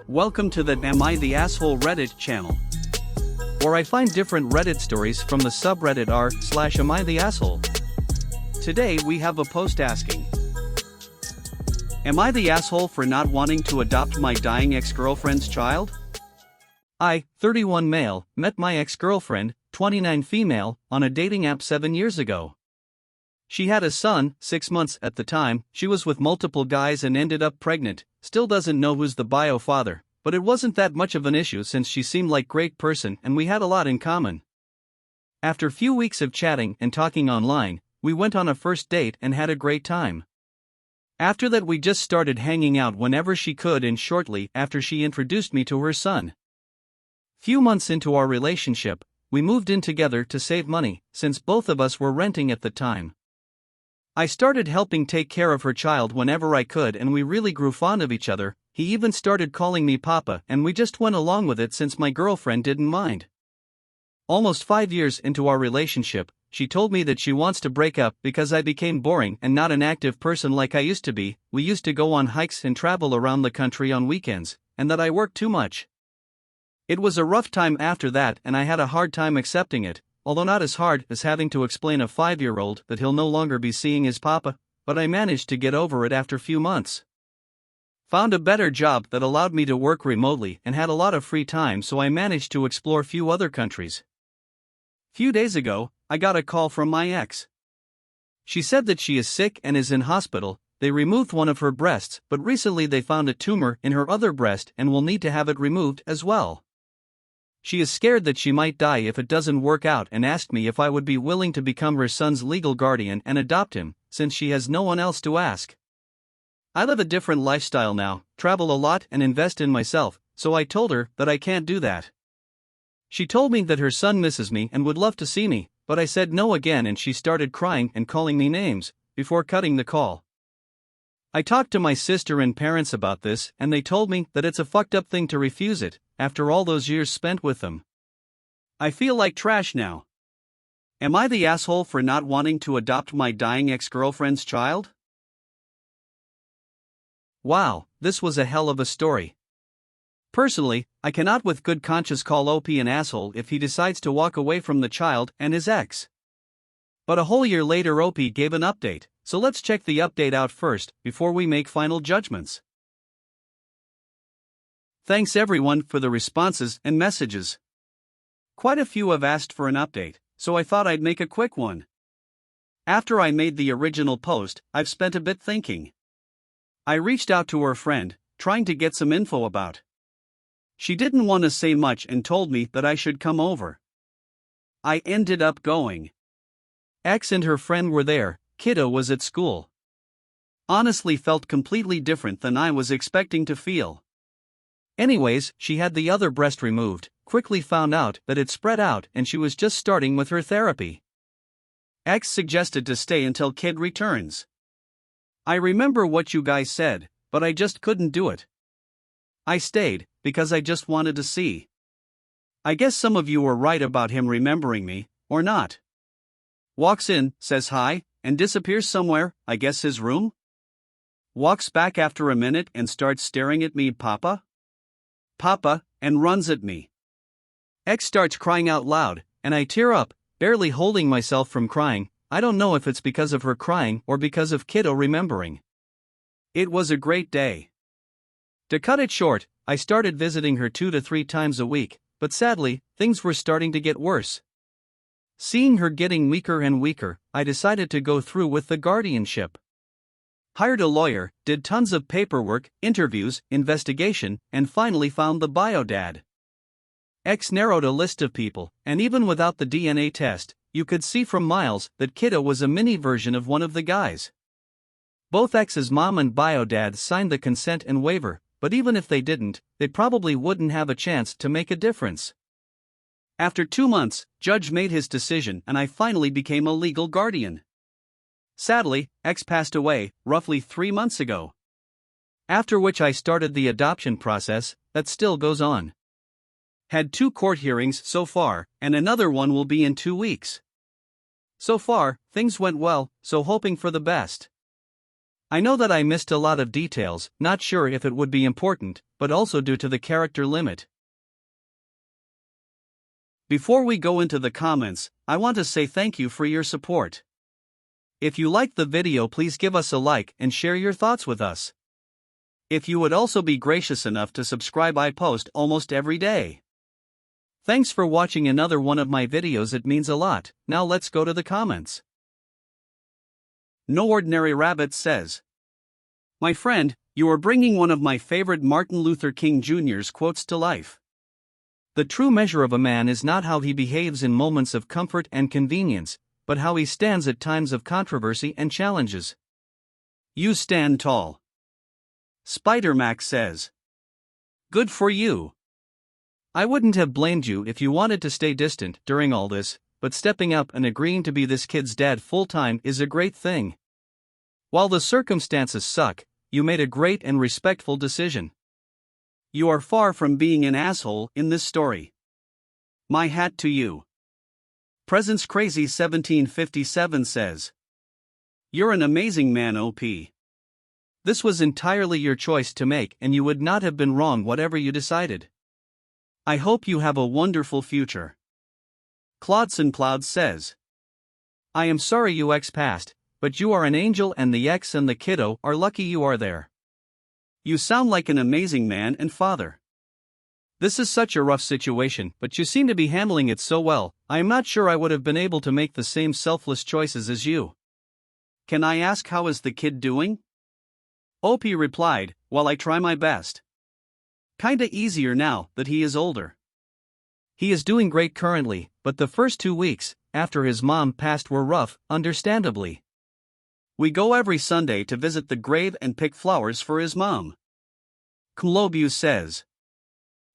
Welcome to the Am I the Asshole Reddit channel, where I find different Reddit stories from the subreddit r/Am I the Asshole. Today we have a post asking, am I the asshole for not wanting to adopt my dying ex-girlfriend's child? I, 31 male, met my ex-girlfriend, 29 female, on a dating app 7 years ago. She had a son, 6 months at the time. She was with multiple guys and ended up pregnant. Still doesn't know who's the bio father, but it wasn't that much of an issue since she seemed like a great person and we had a lot in common. After few weeks of chatting and talking online, we went on a first date and had a great time. After that we just started hanging out whenever she could, and shortly after she introduced me to her son. Few months into our relationship, we moved in together to save money, since both of us were renting at the time. I started helping take care of her child whenever I could and we really grew fond of each other. He even started calling me Papa and we just went along with it since my girlfriend didn't mind. Almost 5 years into our relationship, she told me that she wants to break up because I became boring and not an active person like I used to be. We used to go on hikes and travel around the country on weekends, and that I worked too much. It was a rough time after that and I had a hard time accepting it. Although not as hard as having to explain a 5-year-old that he'll no longer be seeing his papa, but I managed to get over it after few months. Found a better job that allowed me to work remotely and had a lot of free time, so I managed to explore few other countries. Few days ago, I got a call from my ex. She said that she is sick and is in hospital. They removed one of her breasts, but recently they found a tumor in her other breast and will need to have it removed as well. She is scared that she might die if it doesn't work out and asked me if I would be willing to become her son's legal guardian and adopt him, since she has no one else to ask. I live a different lifestyle now, travel a lot and invest in myself, so I told her that I can't do that. She told me that her son misses me and would love to see me, but I said no again and she started crying and calling me names, before cutting the call. I talked to my sister and parents about this and they told me that it's a fucked up thing to refuse it, after all those years spent with them. I feel like trash now. Am I the asshole for not wanting to adopt my dying ex-girlfriend's child? Wow, this was a hell of a story. Personally, I cannot with good conscience call OP an asshole if he decides to walk away from the child and his ex. But a whole year later OP gave an update, so let's check the update out first, before we make final judgments. Thanks everyone for the responses and messages. Quite a few have asked for an update, so I thought I'd make a quick one. After I made the original post, I've spent a bit thinking. I reached out to her friend, trying to get some info about. She didn't want to say much and told me that I should come over. I ended up going. Ex and her friend were there, kiddo was at school. Honestly felt completely different than I was expecting to feel. Anyways, she had the other breast removed, quickly found out that it spread out and she was just starting with her therapy. Ex suggested to stay until kid returns. I remember what you guys said, but I just couldn't do it. I stayed, because I just wanted to see. I guess some of you were right about him remembering me, or not. Walks in, says hi, and disappears somewhere, I guess his room? Walks back after a minute and starts staring at me, Papa? Papa, and runs at me. Ex starts crying out loud, and I tear up, barely holding myself from crying. I don't know if it's because of her crying or because of kiddo remembering. It was a great day. To cut it short, I started visiting her 2 to 3 times a week, but sadly, things were starting to get worse. Seeing her getting weaker and weaker, I decided to go through with the guardianship. Hired a lawyer, did tons of paperwork, interviews, investigation, and finally found the bio dad. Ex narrowed a list of people, and even without the DNA test, you could see from miles that kiddo was a mini version of one of the guys. Both ex's mom and bio dad signed the consent and waiver, but even if they didn't, they probably wouldn't have a chance to make a difference. After 2 months, judge made his decision and I finally became a legal guardian. Sadly, ex passed away, roughly 3 months ago. After which I started the adoption process, that still goes on. Had 2 court hearings so far, and another one will be in 2 weeks. So far, things went well, so hoping for the best. I know that I missed a lot of details, not sure if it would be important, but also due to the character limit. Before we go into the comments, I want to say thank you for your support. If you liked the video, please give us a like and share your thoughts with us. If you would also be gracious enough to subscribe, I post almost every day. Thanks for watching another one of my videos, it means a lot. Now let's go to the comments. No Ordinary Rabbit says, "My friend, you are bringing one of my favorite Martin Luther King Jr.'s quotes to life. The true measure of a man is not how he behaves in moments of comfort and convenience, but how he stands at times of controversy and challenges. You stand tall." Spider-Mac says, "Good for you. I wouldn't have blamed you if you wanted to stay distant during all this, but stepping up and agreeing to be this kid's dad full-time is a great thing. While the circumstances suck, you made a great and respectful decision. You are far from being an asshole in this story. My hat to you." Presents Crazy 1757 says, "You're an amazing man, OP. This was entirely your choice to make, and you would not have been wrong whatever you decided. I hope you have a wonderful future." Claudson Cloud says, "I am sorry you ex passed, but you are an angel and the ex and the kiddo are lucky you are there. You sound like an amazing man and father. This is such a rough situation, but you seem to be handling it so well. I am not sure I would have been able to make the same selfless choices as you. Can I ask how is the kid doing?" OP replied, "Well, I try my best. Kinda easier now that he is older. He is doing great currently, but the first 2 weeks, after his mom passed, were rough, understandably. We go every Sunday to visit the grave and pick flowers for his mom." Kulobu says,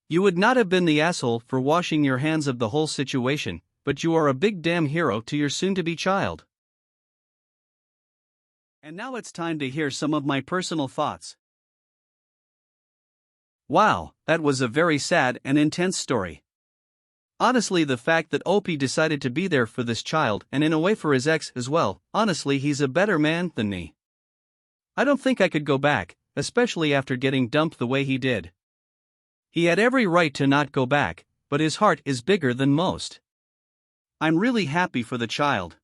"You would not have been the asshole for washing your hands of the whole situation, but you are a big damn hero to your soon-to-be child." And now it's time to hear some of my personal thoughts. Wow, that was a very sad and intense story. Honestly, the fact that OP decided to be there for this child and in a way for his ex as well, honestly, he's a better man than me. I don't think I could go back, especially after getting dumped the way he did. He had every right to not go back, but his heart is bigger than most. I'm really happy for the child.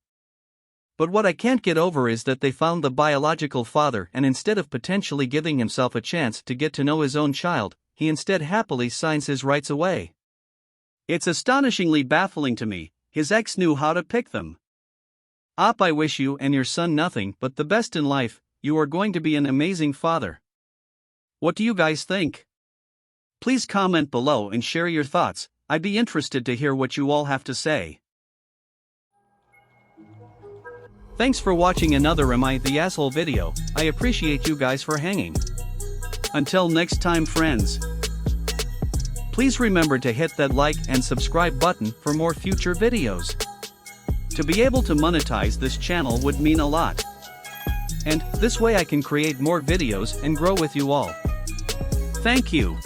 But what I can't get over is that they found the biological father, and instead of potentially giving himself a chance to get to know his own child, he instead happily signs his rights away. It's astonishingly baffling to me. His ex knew how to pick them. Op, I wish you and your son nothing but the best in life. You are going to be an amazing father. What do you guys think? Please comment below and share your thoughts. I'd be interested to hear what you all have to say. Thanks for watching another Am I the Asshole video. I appreciate you guys for hanging. Until next time, friends. Please remember to hit that like and subscribe button for more future videos. To be able to monetize this channel would mean a lot. And this way I can create more videos and grow with you all. Thank you.